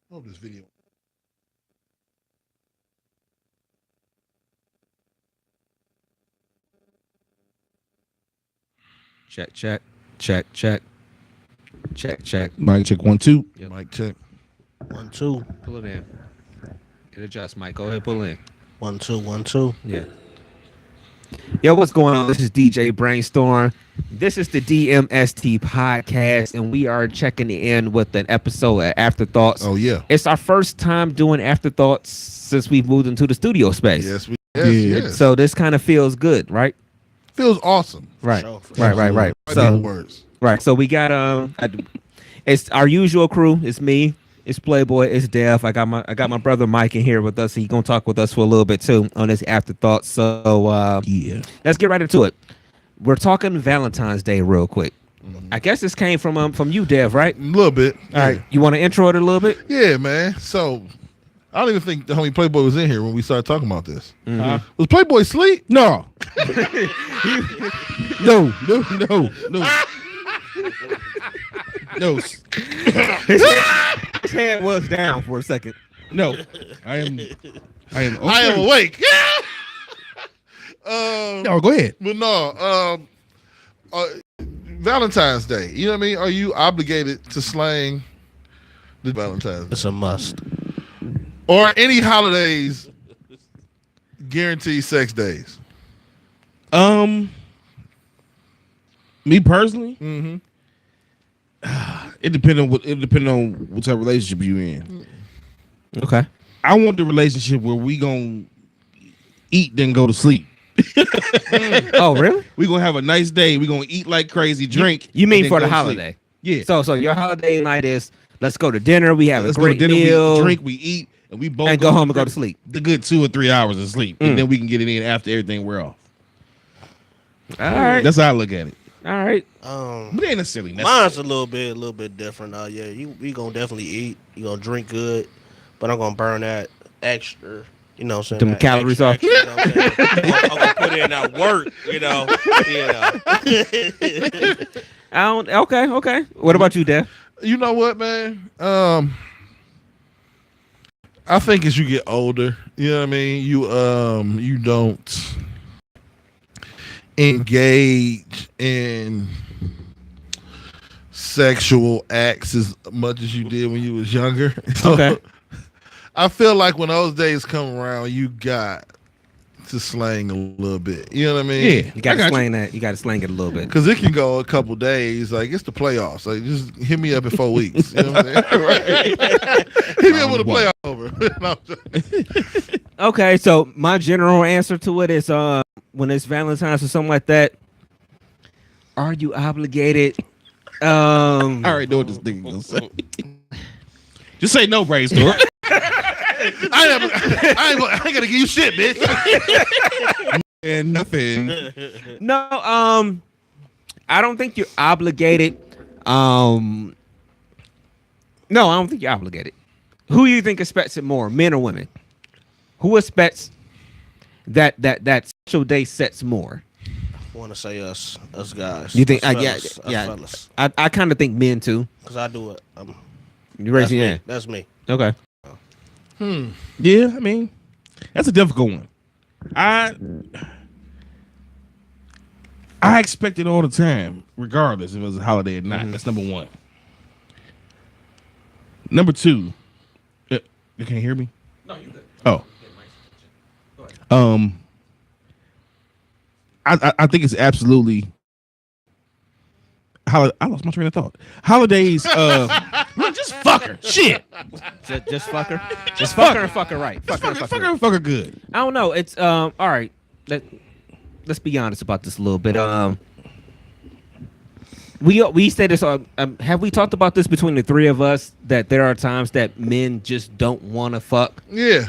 Love this video. Check, check, check, check, check, check. Mic check 1 2. Yep. Mic check. 1 2. Pull it in. It adjusts, Mike. Go ahead, pull it in. 1 2 1 2. Yeah. Yo, what's going on? This is DJ Brainstorm. This is the DMST podcast, and we are checking in with an episode of Afterthoughts. Oh yeah. It's our first time doing Afterthoughts since we've moved into the studio space. Yes, yes. So this kind of feels good, right? Feels awesome. Right. Sure. Right. I So need words. right. So we got it's our usual crew. It's me. It's Playboy. It's Dev. I got my brother Mike in here with us. He's gonna talk with us for a little bit too on this Afterthought. So Yeah. let's get right into it. We're talking Valentine's Day real quick. I guess this came from you, Dev, right? A little bit. All right. You want to intro it a little bit? Yeah, man. So I don't even think the homie Playboy was in here when we started talking about this. Mhm. Was Playboy asleep? No. No. No. His hand was down for a second. No. I am I am awake. No, go ahead. But no, Valentine's Day. You know what I mean? Are you obligated to slang the Valentine's Day? It's a must. Or any holidays guaranteed sex days? Me personally, Mm-hmm. it depends on what type of relationship you in. Okay. I want the relationship where we gonna eat then go to sleep. Oh, really? We gonna have a nice day. We gonna eat like crazy, drink. You mean and then for go the to sleep. holiday? Yeah. So your holiday night is let's go to dinner. We have Let's a go to great dinner. meal. We drink. We eat, and we both and go home and go to sleep. The good 2 or 3 hours of sleep, and then we can get it in after everything we're off. All right. That's how I look at it. All right. But it ain't necessarily Mine's a little bit different. Yeah, we gonna definitely eat. You gonna drink good, but I'm gonna burn that extra. You know what I'm saying? Them that calories extra, off. you know what I'm saying? I'm gonna put in that work. You know. Yeah. I don't. Okay. What about you, Dev? You know what, man? I think as you get older, you know what I mean, you don't engage in sexual acts as much as you did when you was younger. So Okay. I feel like when those days come around, you got to slang a little bit. You know what I mean? Yeah. You got I to got slang that. You got to slang it a little bit. Because it can go a couple days. Like, it's the playoffs. Like, just hit me up in 4 weeks. You know what I'm saying? Right. Hit me up with the playoff over. No, I'm just- Okay, so my general answer to it is when it's Valentine's or something like that, are you obligated? I already know what this thing gonna say. Just say no, brainstorm. I ain't gonna give you shit, bitch. And nothing. No, I don't think you're obligated. No, I don't think you're obligated. Who do you think expects it more, men or women? Who expects that special day sets more? I want to say us guys. You think? Us Yeah, fellas, us yeah. fellas. I kind of think men too. Because I do it. You raise your hand. That's me. Okay. Yeah, I mean, that's a difficult one. I expect it all the time, regardless if it was a holiday or not. That's number one. Number two, you can't hear me? No, you good. Oh. I think it's absolutely. I lost my train of thought. Holidays, look, just fuck her. Shit. Just fuck her. Just fuck her and fuck her right. Fuck her and Fuck her good. I don't know. It's all right. Let's be honest about this a little bit. We say this. Have we talked about this between the three of us that there are times that men just don't want to fuck? Yeah.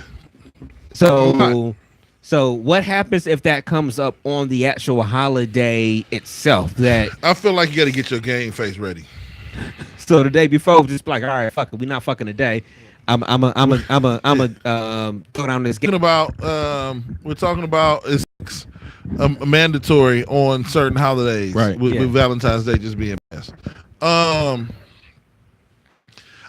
So what happens if that comes up on the actual holiday itself? That I feel like you got to get your game face ready. so the day before, just be like, all right, fuck it, we're not fucking today. I'm a throw down this game. We're talking about is mandatory on certain holidays, Right. With Valentine's Day just being passed.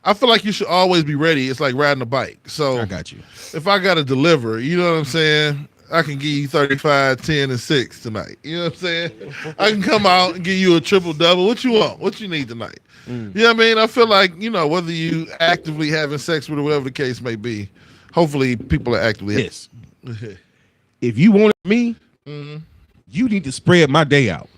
I feel like you should always be ready. It's like riding a bike. So I got you. if I got to deliver, you know what I'm saying? I can give you 35, 10, and 6 tonight. You know what I'm saying? I can come out and give you a triple double. What you want? What you need tonight? You know what I mean? I feel like, whether you actively having sex with or whatever the case may be, hopefully people are actively. Yes. If you wanted me, you need to spread my day out.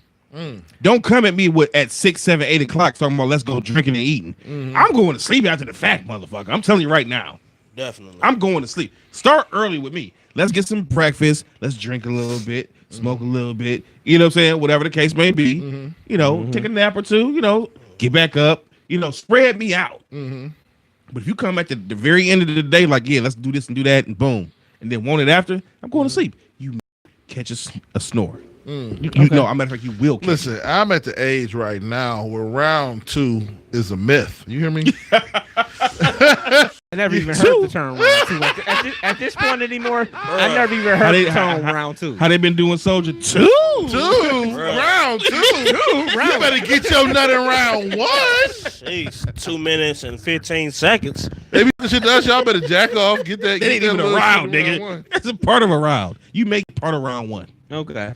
Don't come at me at 6, 7, 8 o'clock talking about let's go drinking and eating. I'm going to sleep after the fact, motherfucker. I'm telling you right now. Definitely. I'm going to sleep. Start early with me. Let's get some breakfast. Let's drink a little bit, smoke a little bit. You know what I'm saying? Whatever the case may be. Take a nap or two. Get back up. Spread me out. But if you come at the very end of the day, like, yeah, let's do this and do that, and boom, and then want it after, I'm going to sleep. You catch a snore. No, I'm matter of fact, you will catch Listen, I'm at the age right now where round 2 is a myth. You hear me? I never even heard the term round two. At this point anymore, I never even heard the term round two. How they been doing Soldier 2? Round 2. You better get your nut in round 1. Jeez, 2 minutes and 15 seconds. Maybe shit does. Y'all better jack off. Get that. That ain't get even that a little round, shit in nigga. round 1. That's a part of a round. You make part of round 1. Okay.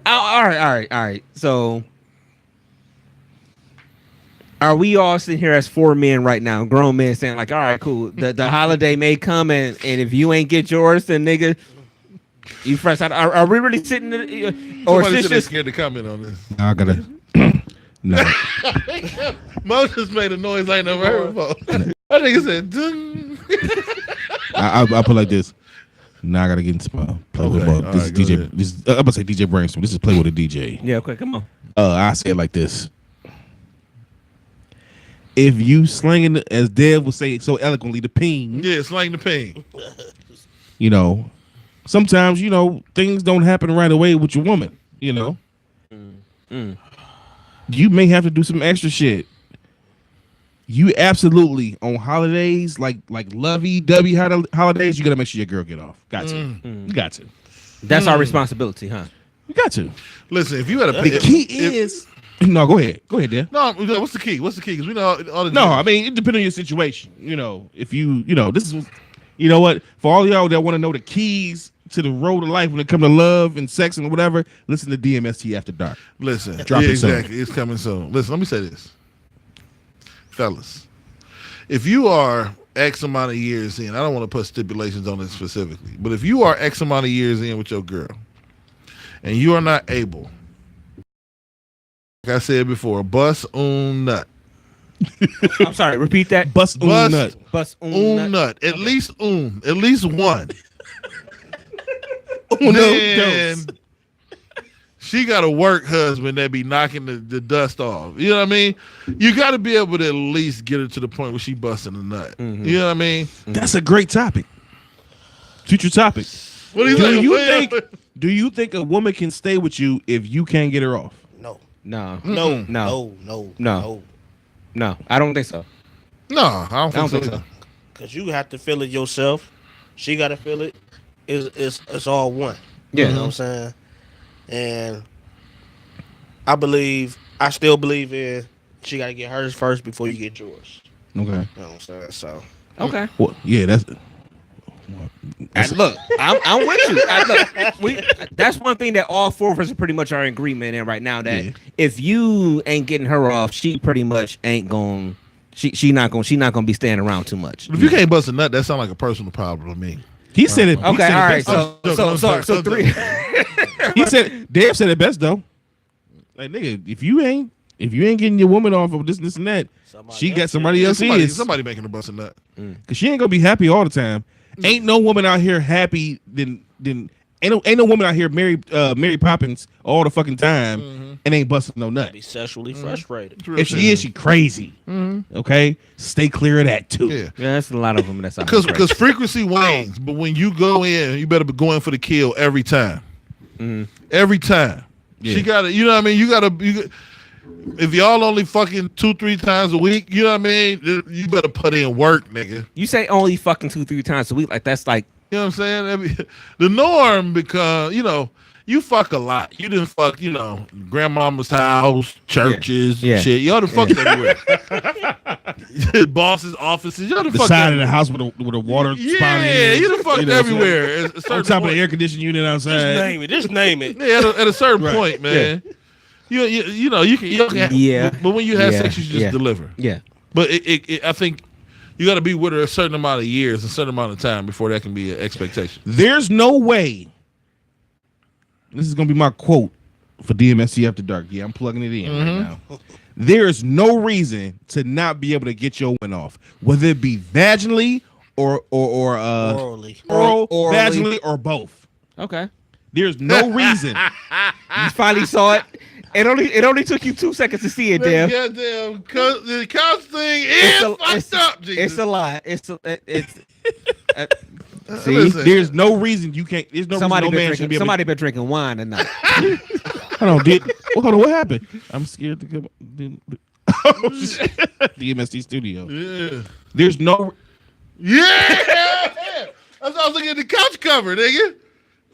All right. So, are we all sitting here as 4 men right now, grown men, saying like, all right, cool. The holiday may come, and if you ain't get yours, then nigga, you fresh out. Are we really sitting? Or Somebody is should this have just scared to comment on this. I gotta. No. Mo just made a noise I ain't never heard before. That nigga said, "Dun." I put like this. Now I gotta get into my play with Okay, ball. This is alright, go DJ. ahead. I'm about to say DJ Brainstorm. This is play with a DJ. Yeah, okay, come on. I say it like this. If you slinging, as Dev would say so eloquently, the peen, Yeah, slang the ping. sometimes, things don't happen right away with your woman, You may have to do some extra shit. You absolutely, on holidays, like lovey-dovey holidays, you got to make sure your girl get off. Got to. You got to. That's our responsibility, huh? You got to. Listen, if you had a The key is... No, go ahead. Go ahead, Dan. no. What's the key? Because we know all the. No, I mean, it depends on your situation. If you, this is, what? For all y'all that want to know the keys to the road of life when it comes to love and sex and whatever, listen to DMST After Dark. Listen, Drop it soon. exactly. It's coming soon. Listen, let me say this, fellas. If you are X amount of years in, I don't want to put stipulations on it specifically, but if you are X amount of years in with your girl, and you are not able, like I said before, bust un nut. I'm sorry. Repeat that. Bust Bust nut. Bust Un nut. At least one. Uno Then dos. she got a work husband that be knocking the dust off. You know what I mean? You got to be able to at least get her to the point where she busting a nut. Mm-hmm. You know what I mean? That's a great topic. Future topic. What do you think? Do you think a woman can stay with you if you can't get her off? No. No. No. No. No. No. No. I don't think so. No, I don't think so. so. Because you have to feel it yourself. She got to feel it. It's all one. Yeah. You know what I'm saying? And I still believe in she got to get hers first before you get yours. Okay. You know what I'm saying? So. Okay. Well, yeah, that's Look, I'm with you. That's one thing that all four of us are pretty much are in agreement in right now. That if you ain't getting her off, she pretty much ain't going. She not gonna be staying around too much. If you can't bust a nut, that sounds like a personal problem to me. he said it. Okay, he said all it right. best. So three. He said Dave said it best though. Like nigga, if you ain't getting your woman off of this and that, she got somebody else is. Somebody making her bust a nut. Cause she ain't gonna be happy all the time. Ain't no woman out here happy than ain't no woman out here Mary Poppins all the fucking time and ain't busting no nut. Be sexually frustrated. If she is, she crazy. Okay, stay clear of that too. Yeah. Yeah, that's a lot of them. That's Because frequency wanes, but when you go in, you better be going for the kill every time. Every time. Yeah. She got to, you know what I mean? You got to, if y'all only fucking 2-3 times a week, you know what I mean? You better put in work, nigga. You say only fucking 2-3 times a week, like that's like. You know what I'm saying? I mean, the norm because, you fuck a lot. You didn't fuck, grandmama's house, churches, Yeah. shit. Y'all done fucked everywhere. Bosses' offices. Y'all done The fucked side of everywhere. the house with a water spout. Yeah, you done fucked everywhere. At a On certain top of point. the air conditioning unit outside. Just name it. Yeah, at a certain Right. point, man. You can Yeah. But when you have Yeah. sex, you just deliver. Yeah. But I think you got to be with her a certain amount of years, a certain amount of time before that can be an expectation. There's no way. This is gonna be my quote for DMST After Dark. Yeah, I'm plugging it in right now. There is no reason to not be able to get your win off, whether it be vaginally or Orally. oral, Orally. vaginally, or both. Okay. There's no reason. You finally saw it. It only took you 2 seconds to see it, Dev. Goddamn, the couch thing is fucked up, Jesus. It's a lie. It's see, Listen. There's no reason you can't. There's no somebody reason no been man should be drinking. able Somebody been drinking wine tonight. Hold on, what happened? I'm scared to come. DMST Studio. Yeah. There's no. Yeah. That's why I was looking at the couch cover, nigga.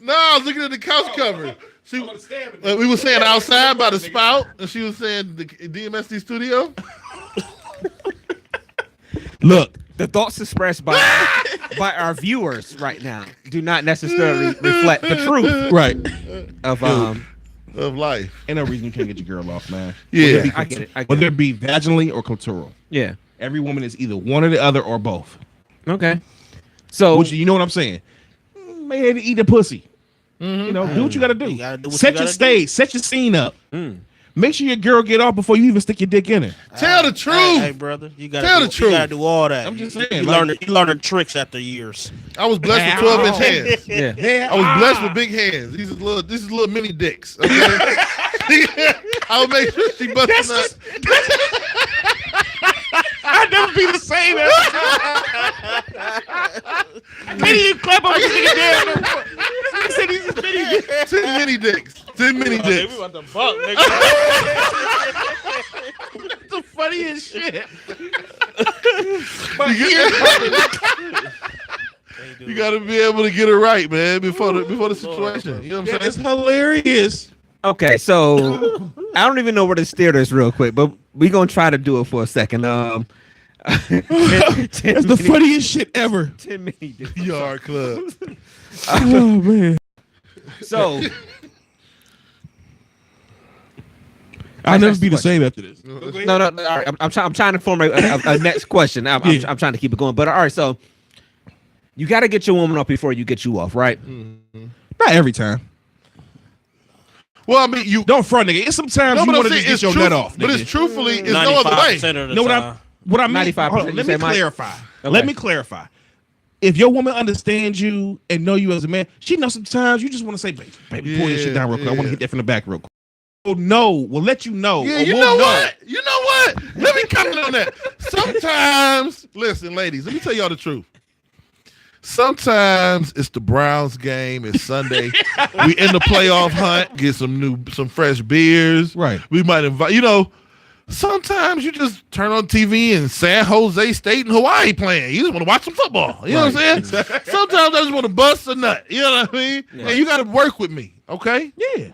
No, I was looking at the couch cover. We were saying outside by the spout, and she was saying the DMST studio. Look, The thoughts expressed by our viewers right now do not necessarily reflect the truth right. of Of life. Ain't no reason you can't get your girl off, man. Yeah. I get it. Whether it be vaginally or clitoral. Yeah. Every woman is either one or the other or both. Okay. So Which, you know what I'm saying? Man, eat a pussy. You know, do what you gotta do. You gotta do what Set you your gotta stage, set your scene up. Make sure your girl get off before you even stick your dick in her. Tell the truth. Hey, brother, you gotta Tell do, the truth. You gotta do all that. I'm just You saying, learn the tricks after years. I was blessed with 12-inch hands. yeah. I was blessed with big hands. These is little mini dicks. Okay? I would make sure she busted nuts. I'd never be the same. Can't even clap on this nigga down. He said he's just mini dicks. 10 mini dicks. 10 mini dicks. We about to fuck, nigga. That's the funniest shit. You got to be able to get it right, man, before the situation. You know what I'm saying? It's hilarious. Okay, so I don't even know where to steer this real quick, but we're gonna try to do it for a second. That's the funniest shit ever. 10 many different Yard club. Oh man. So I'll never Next be the question. same after this. no. All right, I'm trying to form a next question. I'm trying to keep it going. But all right, so you got to get your woman off before you get you off, right? Not every time. Well, I mean, you Don't front, nigga. It's sometimes you but want I'm to saying just get your nut off, But nigga. it's truthfully, it's no other way. 95% of the know time. what I mean? 95%, Hold on, you let me said, Mike? clarify. Okay. Let me clarify. If your woman understands you and know you as a man, she knows sometimes you just want to say, baby, pull your shit down real quick. I want to hit that from the back real quick. Well, no, we'll let you know. Yeah, or you we'll know what? You know what? Let me comment on that. Sometimes, listen, ladies, let me tell y'all the truth. Sometimes it's the Browns game. It's Sunday. We in the playoff hunt. Get some fresh beers. Right. We might invite. Sometimes you just turn on TV and San Jose State and Hawaii playing. You just want to watch some football. You know what I'm saying? Sometimes I just want to bust a nut. You know what I mean? Yeah. And you got to work with me, okay? Yeah.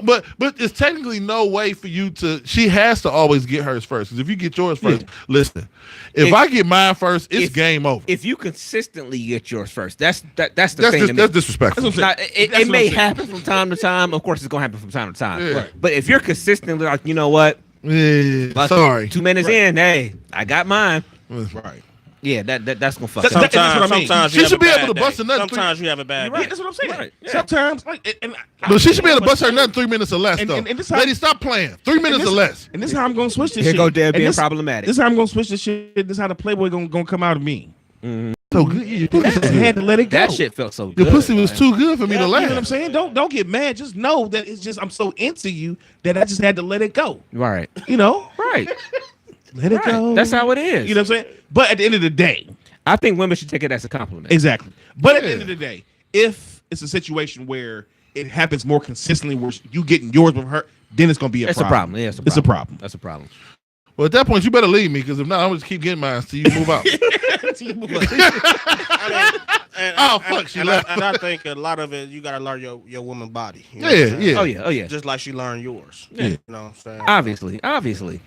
But it's technically no way for you to. She has to always get hers first. Because if you get yours first, listen. If I get mine first, it's game over. If you consistently get yours first, that's the That's thing. to me. that's disrespectful. That's what I'm Now, saying. it may happen from time to time. Of course, it's gonna happen from time to time. Yeah. Right. But if you're consistently like, you know what? Yeah, Like, sorry. 2 minutes in, hey, I got mine. Right. Yeah, that's gonna fuck That's up. what I mean. Sometimes She you have should a be bad able to day. bust a nut. Sometimes you have a bad Right, day. that's what I'm saying. Right, yeah. Sometimes, But she should be able to bust her nut in 3 minutes or less, though. and this how- Lady, stop playing. 3 minutes or less. And this is how I'm gonna switch this Here shit. go Deb And being this- problematic. This is how I'm gonna switch this shit. This is how the Playboy gonna come out of me. So good. Your I just had to let it go. That shit felt so Your good. pussy was too good for me to You know what I'm laugh. saying? Don't get mad. Just know that it's just I'm so into you that I just had to let it go. Right. You know, Right. let it go. That's how it is. You know what I'm saying? But at the end of the day, I think women should take it as a compliment. exactly. But at the Yeah. end of the day, if it's a situation where it happens more consistently, where you getting yours with her, then it's gonna be a It's problem. a problem. Yeah, It's a problem. That's a problem. Well, at that point, you better leave me, because if not, I'm just keep getting mine till you move out. Oh, fuck, she left. And I think a lot of it, you got to learn your woman body. You know Yeah, what I'm saying? yeah. Oh yeah. Just like she learned yours. Yeah. You know what I'm saying? Obviously.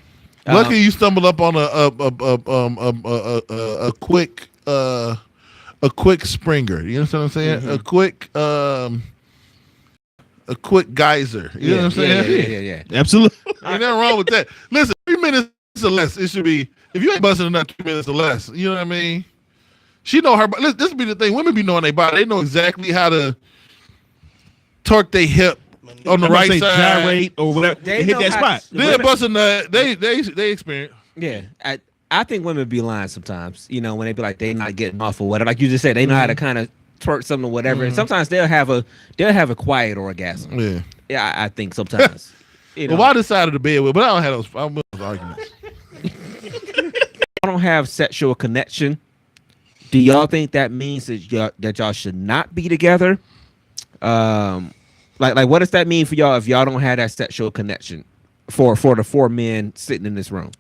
Lucky you stumbled up on a quick Springer. You know what I'm saying? Mm-hmm. A quick geyser. You know what I'm saying? Yeah. Absolutely. Ain't nothing wrong with that. Listen, 3 minutes or less. It should be. If you ain't busting enough 3 minutes or less, you know what I mean? She know her. Listen, this be the thing. Women be knowing their body. They know exactly how to torque their hip on the right side. gyrate or whatever. They They hit know that how- spot. They bust a nut. They experience. Yeah. I think women be lying sometimes, when they be like they not getting off or whatever. Like you just said, they know how to kind of twerk something or whatever. And sometimes they'll have a quiet orgasm. Yeah. Yeah, I think sometimes. Well, why this side of the bed with? But I don't have those arguments. I don't have sexual connection. Do y'all think that means that y'all should not be together? Like what does that mean for y'all if y'all don't have that sexual connection for the 4 men sitting in this room?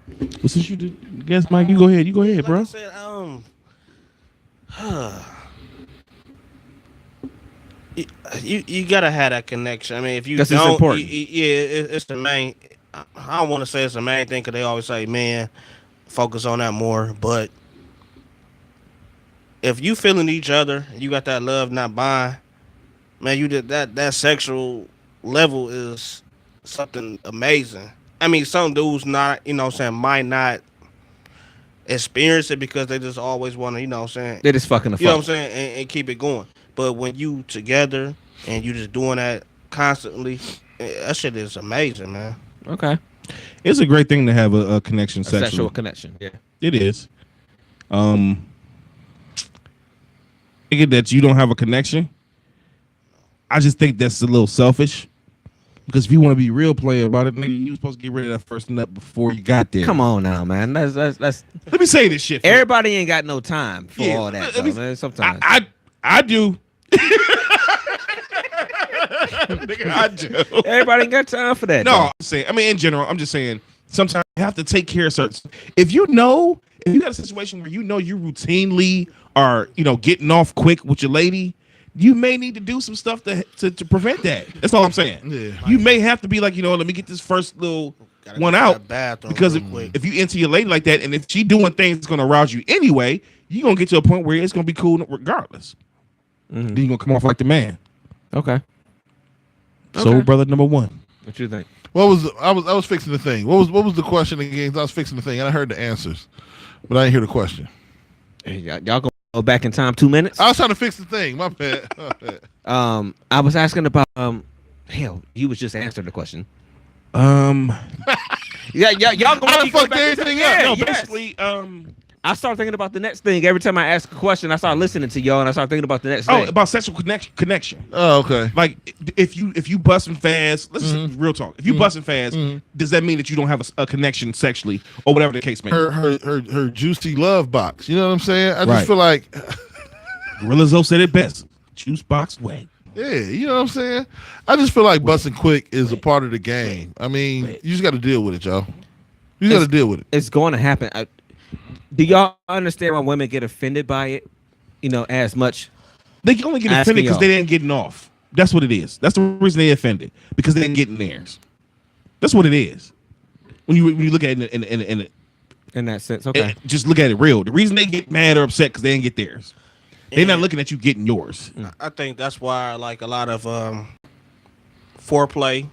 Well, since you did guess, Mike, you go ahead. You go ahead, bro. Like I said, you gotta have that connection. I mean, if you That's don't, important. it's the main. I don't want to say it's the main thing because they always say, "Man, focus on that more." But if you feeling each other, you got that love, not buying, man, you did that sexual level is something amazing. I mean, some dudes not, might not experience it because they just always want to, They're just fucking the fuck. you know what I'm saying, and keep it going. But when you together and you just doing that constantly, that shit is amazing, man. Okay. It's a great thing to have a connection sexually. Sexual connection. Yeah. It is. Thinking that you don't have a connection, I just think that's a little selfish. Because if you want to be real player about it, nigga, you was supposed to get rid of that first nut before you got there. Come on now, man. That's Let me say this shit. everybody ain't got no time for Yeah, all that. let me- Though, man. Sometimes. I do. Nigga, I do. Everybody ain't got time for that. No, though. I'm saying. I mean, in general, I'm just saying. Sometimes you have to take care of certain. If you got a situation where you routinely are, getting off quick with your lady, you may need to do some stuff to prevent that. That's all I'm saying. Yeah. You may have to be like, let me get this first little Gotta one go to out. the bathroom Because real quick. if you into your lady like that, and if she doing things that's gonna arouse you anyway, you gonna get to a point where it's gonna be cool regardless. Then you gonna come off like the man. Okay. Soul brother number one. What you think? What was I was fixing the thing? What was the question again? I was fixing the thing, and I heard the answers, but I didn't hear the question. Hey, y'all go back in time 2 minutes. I was trying to fix the thing. My bad. My bad. I was asking about hell, you was just answering the question. Yeah, y'all I done fucked everything up. No, yes. basically, I start thinking about the next thing every time I ask a question. I start listening to y'all, and I start thinking about the next thing. about sexual connection. Oh, okay. Like if you busting fast, let's just real talk. If you busting fast, does that mean that you don't have a connection sexually or whatever the case may be? Her juicy love box. You know what I'm saying? I just Right. feel like, Gorilla Zoe said it best. Juice box way. yeah, you know what I'm saying? I just feel like busting quick is a part of the game. I mean, you just got to deal with it, y'all. You got to deal with it. It's going to happen. Do y'all understand why women get offended by it? You know, as much. They can only get Asking offended because y'all. they didn't getting off. That's what it is. That's the reason they offended, because they didn't get theirs. That's what it is. When you look at it In that sense, okay. just look at it real. The reason they get mad or upset because they didn't get theirs. They're not looking at you getting yours. I think that's why like a lot of foreplay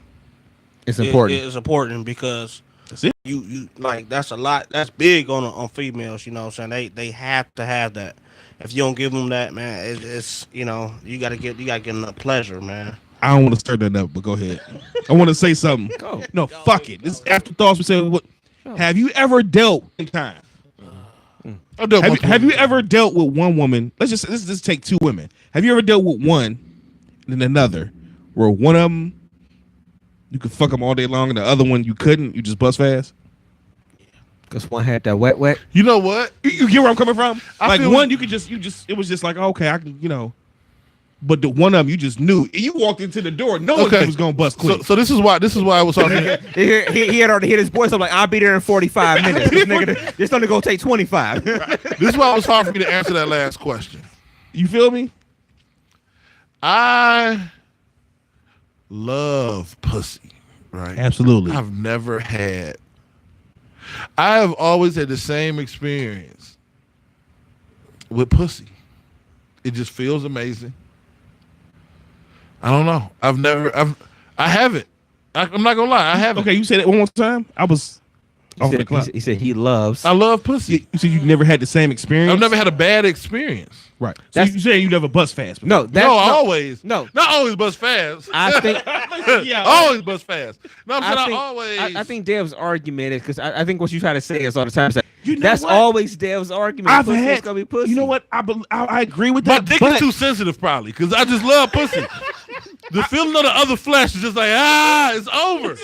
It's important. is important because That's it. you like that's a lot that's big on females, you know what I'm saying? They have to have that. If you don't give them that, man, it's you know, you gotta get them the pleasure, man. I don't want to stir that up, but go ahead. I want to say something. Go. No, fuck it. This is afterthoughts. We said, what? Have you ever dealt in time? Have you ever dealt with one woman? Let's just take two women. Have you ever dealt with one and then another, where one of them you could fuck them all day long and the other one you couldn't? You just bust fast. Because one had that wet. You know what? You get where I'm coming from? I Like feel- one, you just it was just like, okay, I can, you know. But the one of them you just knew. You walked into the door knowing Okay. it was gonna bust quick. So this is why I was talking. He had already hit his voice. I'm like, I'll be there in 45 minutes. This nigga, this only gonna take 25. This is why it was hard for me to answer that last question. You feel me? I love pussy, right? Absolutely. I've never had. I have always had the same experience with pussy. It just feels amazing. I don't know. I haven't. I'm not gonna lie. I haven't. Okay, you said it one more time. I was off the clock. He said he loves. I love pussy. You said you never had the same experience. I've never had a bad experience. Right. So That's- you saying you never bust fast? No, that's No, not, always. no. Not always bust fast. I think. Yeah. Always bust fast. No, I'm saying I I think, always. I think Dev's argument is because I think what you try to say is all the time is that You know that's what? always Dev's argument. I've Pussy is had. gonna be pussy. You know what? I agree with My that. dick but is too sensitive, probably, because I just love pussy. The feeling of the other flesh is just like, it's over.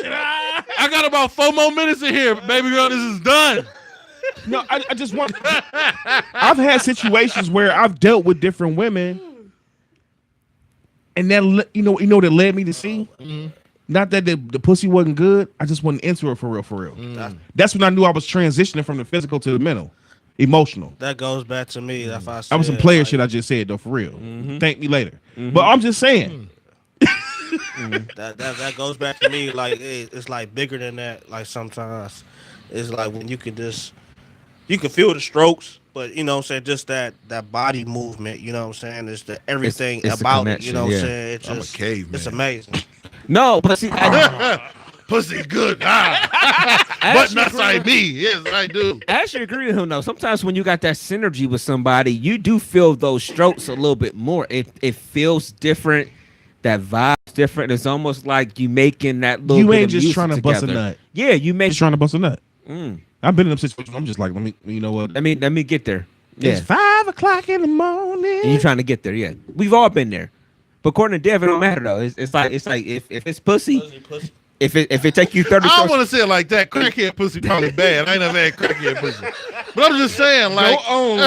I got about 4 more minutes in here, baby girl. This is done. no, I just want. I've had situations where I've dealt with different women, and that you know that led me to see. Not that the pussy wasn't good. I just wasn't into it for real. That's when I knew I was transitioning from the physical to the mental, emotional. That goes back to me. If I That was some said, player like, shit I just said though, for real. Thank me later. But I'm just saying. that goes back to me. Like it's like bigger than that. Like sometimes it's like when you can feel the strokes, but you know what I'm saying, just that body movement, you know what I'm saying, is the everything it's the about it, you connection, know what yeah. I'm saying. It's I'm a just caveman. it's amazing. No, but see, Pussy good. I But actually not agree like with- me. Yes, I do. I actually agree with him though. Sometimes when you got that synergy with somebody, you do feel those strokes a little bit more. It feels different. That vibe's different. It's almost like you making that little. You bit ain't of just music trying to bust a together. nut. Yeah, you make. Just trying to bust a nut. Mm. I've been in them situations. I'm just like, let me. You know what? Let me get there. Yeah, It's 5 o'clock in the morning. and you trying to get there. Yeah, we've all been there. But according to Dev, it don't matter though. It's like if it's pussy, Pussy. if it take you 30 I don't strokes, want to say it like that. Crackhead pussy probably bad. I ain't never had crackhead pussy. But I'm just saying, like, Go on.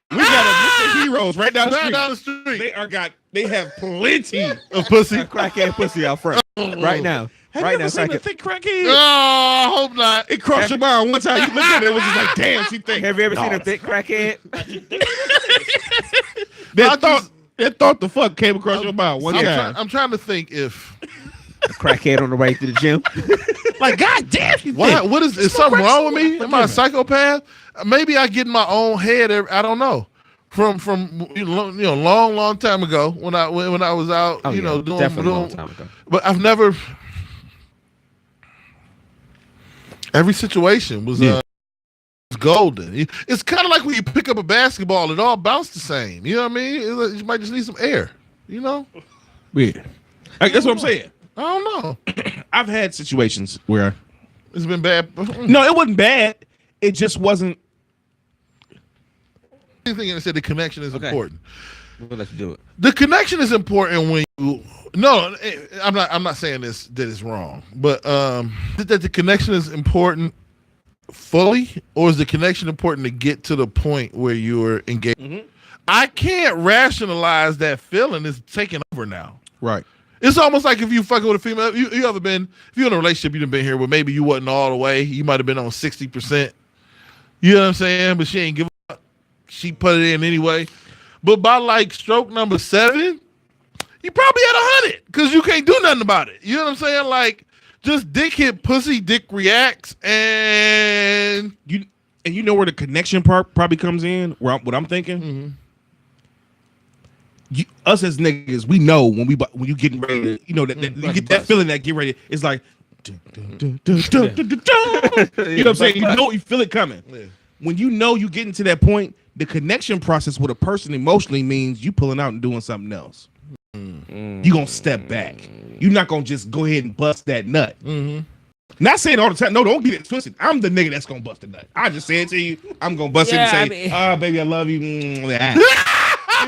We got a Mr. Heroes right down the right street. down the street They have plenty. of pussy. crackhead pussy out front right now. Have Right you now, ever seen a crackhead. thick crackhead? Oh, I hope not. It crossed your mind one time. You looked at it, it was just like, damn, she thick. Have you ever seen No. a thick crackhead? That thought the fuck came across your mind one time. I'm trying to think if A crackhead on the way to the gym. Like, god damn, you Why? think? What is something wrong with me? Am I a psychopath? Maybe I get in my own head. I don't know. From long time ago when I was out, doing. Definitely a long time ago. But I've never. Every situation was golden. It's kind of like when you pick up a basketball, it all bounced the same. You know what I mean? You might just need some air. Weird. Like, that's what I'm saying. I don't know. I've had situations where It's been bad. no, it wasn't bad. It just wasn't. I think I said the connection is important. We'll let you do it. The connection is important when you. No, I'm not saying that it's wrong, but that the connection is important fully, or is the connection important to get to the point where you're engaged? Mm-hmm. I can't rationalize that feeling. It's taking over now. Right. It's almost like if you fucking with a female. You ever been? If you're in a relationship, you've been here, but maybe you wasn't all the way. You might have been on 60%. You know what I'm saying? But she ain't give up. She put it in anyway. But by like stroke number 7, you probably at 100 because you can't do nothing about it. You know what I'm saying? Like, just dick hit pussy, dick reacts, and you know where the connection part probably comes in. What I'm thinking. Mm-hmm. Us as niggas, we know when you getting ready to, you get that feeling that get ready. It's like, you know what I'm saying? You feel it coming. Yeah. When you know you getting to that point, the connection process with a person emotionally means you pulling out and doing something else. You gonna step back. You're not gonna just go ahead and bust that nut. Mm-hmm. Not saying all the time. No, don't get it twisted. I'm the nigga that's gonna bust the nut. I just say it to you. I'm gonna bust it and say, baby, I love you. You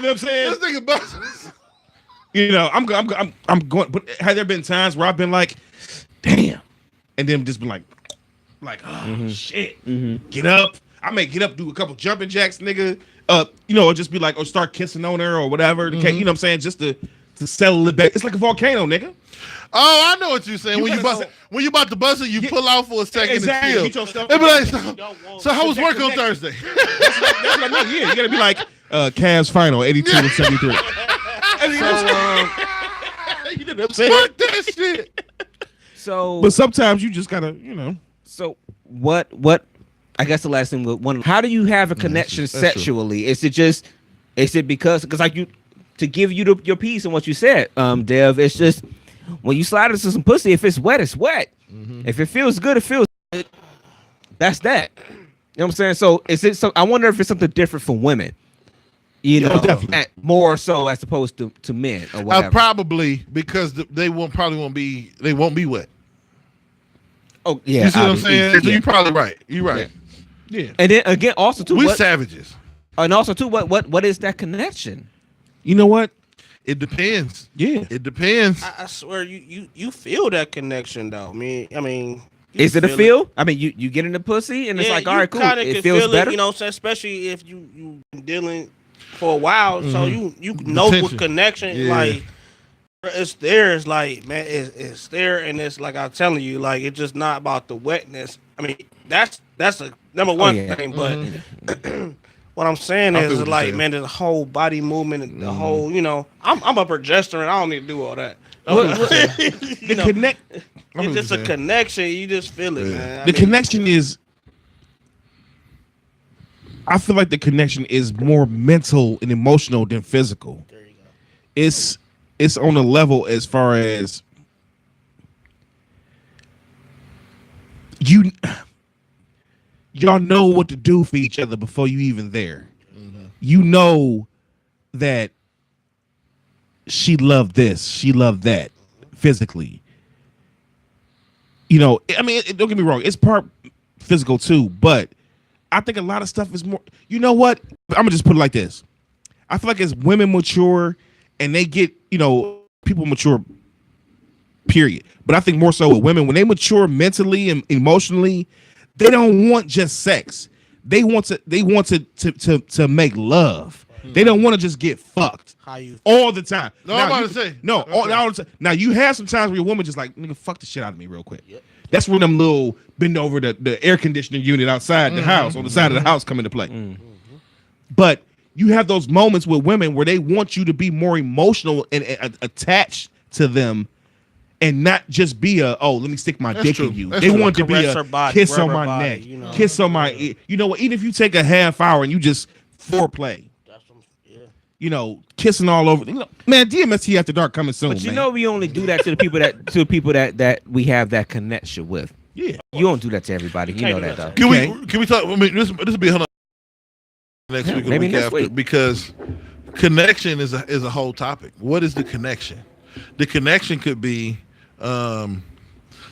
know what I'm saying? This nigga busting. I'm going. But have there been times where I've been like, damn, and then just been like, shit, get up. I may get up, do a couple jumping jacks, nigga. Or just be like, or start kissing on her or whatever. You know what I'm saying? Just to settle it back. It's like a volcano, nigga. Oh, I know what you're saying. When you about to bust it, you pull out for a second exactly. and feel. Be like, so how was work on Thursday? That's what I mean. Yeah, you gotta be like, Cavs final 82 and 73. You know what I'm saying? Fuck that shit. So, but sometimes you just gotta, So what? I guess the last thing one. How do you have a connection sexually? True. Is it because like to give you your piece and what you said, Dev? It's just when you slide into some pussy, if it's wet, it's wet. Mm-hmm. If it feels good, it feels good. That's that. You know what I'm saying? So is it? So I wonder if it's something different for women. More so as opposed to men or whatever. Probably because they won't be wet. Oh yeah, you see what I'm saying? Yeah. So you're probably right. You're right. Yeah. And then again, also too, we're savages. And also too, what is that connection? You know what? It depends. Yeah, it depends. I swear, you feel that connection though. I mean. Is it a feel? I mean, you get in the pussy and it's like, all right, cool. It feels better. Especially if you been dealing for a while, so you know with connection, like it's there. It's like, man, it's there, and it's like I'm telling you, like it's just not about the wetness. I mean, that's a number one thing, but what I'm saying is like, man, the whole body movement, and the whole, I'm a progesterone. I don't need to do all that. It's just a connection. You just feel it, man. The connection is. I feel like the connection is more mental and emotional than physical. There you go. It's on a level as far as y'all know what to do for each other before you even there. Mm-hmm. You know that she loved this, she loved that physically. I mean, don't get me wrong, it's part physical too, but I think a lot of stuff is more, you know what? I'm gonna just put it like this. I feel like as women mature and they get, people mature, period. But I think more so with women, when they mature mentally and emotionally, they don't want just sex. They want to make love. They don't want to just get fucked all the time. No, now, I'm about to say. No, all the time. Now, you have some times where your woman just like, nigga, fuck the shit out of me real quick. Yep. That's when them little bend over the air conditioning unit outside the house, on the side of the house, come into play. Mm-hmm. But you have those moments with women where they want you to be more emotional and attached to them and not just be a let me stick my dick true. in you. That's They true. want to be Caress a her body, kiss rub on her my body, neck, you know. kiss on my ear. You know what? Even if you take a half hour and you just foreplay, kissing all over. Man, DMST After Dark coming soon. But you man. know, we only do that to the people that we have that connection with. Yeah. You don't do that to everybody. You know that though. Can we talk? I mean, this will be a next week or the maybe week next after week. because connection is a whole topic. What is the connection? The connection could be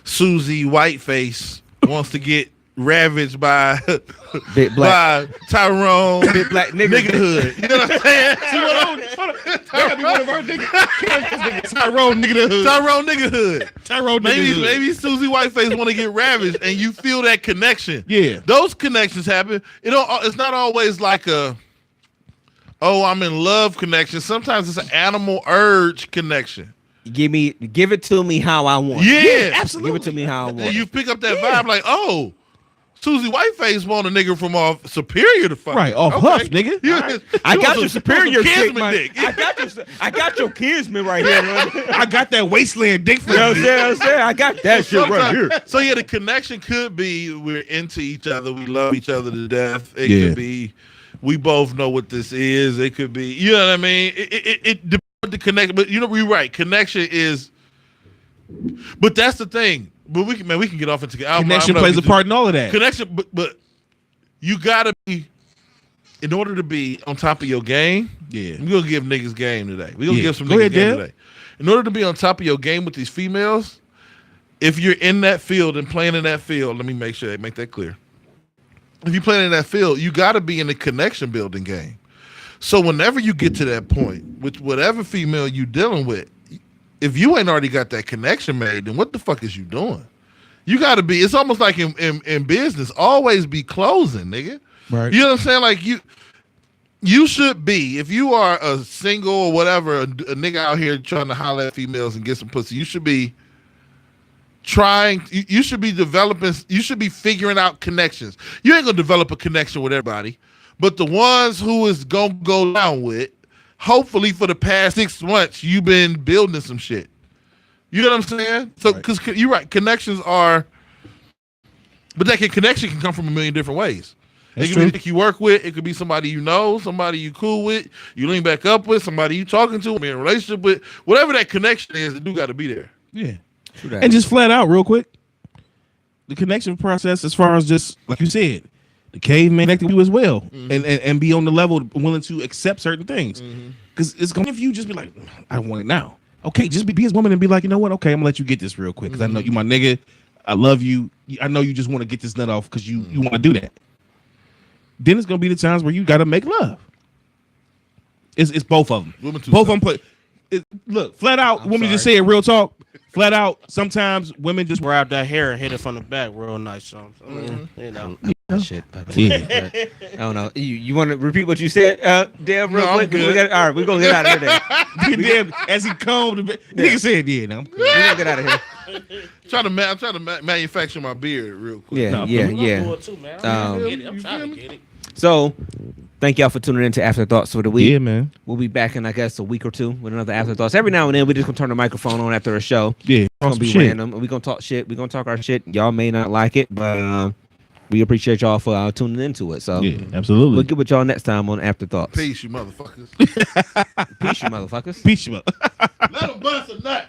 Susie Whiteface wants to get ravaged by Big black. by Tyrone Big black nigga. hood. You know what I'm saying? That gotta be one of our niggas. Tyrone nigga hood. Tyrone nigga hood. Tyrone nigga hood. Maybe Susie Whiteface want to get ravaged, and you feel that connection. Yeah. Those connections happen. It's not always like a, I'm in love connection. Sometimes it's an animal urge connection. Give it to me how I want. Yeah, absolutely. Give it to me how I want. And you pick up that vibe like, Susie Whiteface want a nigga from off Superior to fuck. Right, off Huff, nigga. I got your superior dick, Kinsman man. dick. I got your kinsman right here, man. I got that wasteland dick for You know what you. I'm saying? I got that shit right here. So yeah, the connection could be we're into each other, we love each other to death. It Yeah. could be we both know what this is. It could be, you know what I mean? It depends on the connection, but you're right. Connection is, but that's the thing. But we can get off into Connection plays a part in all of that. Connection, but you gotta be in order to be on top of your game. Yeah. We're gonna give niggas game today. We're gonna give some Go niggas ahead, game Dan. today. In order to be on top of your game with these females, if you're in that field and playing in that field, let me make that clear. If you're playing in that field, you gotta be in the connection building game. So whenever you get to that point, with whatever female you dealing with, if you ain't already got that connection made, then what the fuck is you doing? You got to be. It's almost like in business, always be closing, nigga. Right. You know what I'm saying? Like you should be. If you are a single or whatever, a nigga out here trying to holler at females and get some pussy, you should be trying. You should be developing. You should be figuring out connections. You ain't gonna develop a connection with everybody, but the ones who is gonna go down with, hopefully for the past 6 months, you've been building some shit. You know what I'm saying? So, because you're right, connections are, but connection can come from a million different ways. That's it could true. be you work with, it could be somebody you know, somebody you cool with, you lean back up with, somebody you talking to, be in a relationship with, whatever that connection is, it do got to be there. Yeah. And just flat out, real quick, the connection process, as far as just like you said, the caveman connected with you as well, and be on the level willing to accept certain things, because it's going if you just be like, I want it now. Okay, just be his woman and be like, you know what? Okay, I'm gonna let you get this real quick because I know you my nigga. I love you. I know you just want to get this nut off because you want to do that. Then it's gonna be the times where you gotta make love. It's both of them. Both of them play. Look, flat out. Women just say it real talk. Flat out. Sometimes women just grab that hair and hit it from the back real nice. So, you know. Shit. Yeah. I don't know. You want to repeat what you said, Dev, real No, I'm quick? good. All right, we're gonna get out of here. Damn, as he combed, nigga said, "Yeah, no." We're gonna get out of here. I'm trying to manufacture my beard real quick. Yeah, No, yeah. I'm trying to get it. So, thank y'all for tuning in to Afterthoughts for the week. Yeah, man. We'll be back in, I guess, a week or two with another Afterthoughts. Every now and then, we're just gonna turn the microphone on after a show. Yeah, It's gonna be random. We're gonna talk shit. We're gonna talk our shit. Y'all may not like it, but we appreciate y'all for tuning into it. So, Yeah, absolutely. we'll get with y'all next time on Afterthoughts. Peace, you motherfuckers. Peace, you motherfuckers. Peace, you up. Let them bust a nut.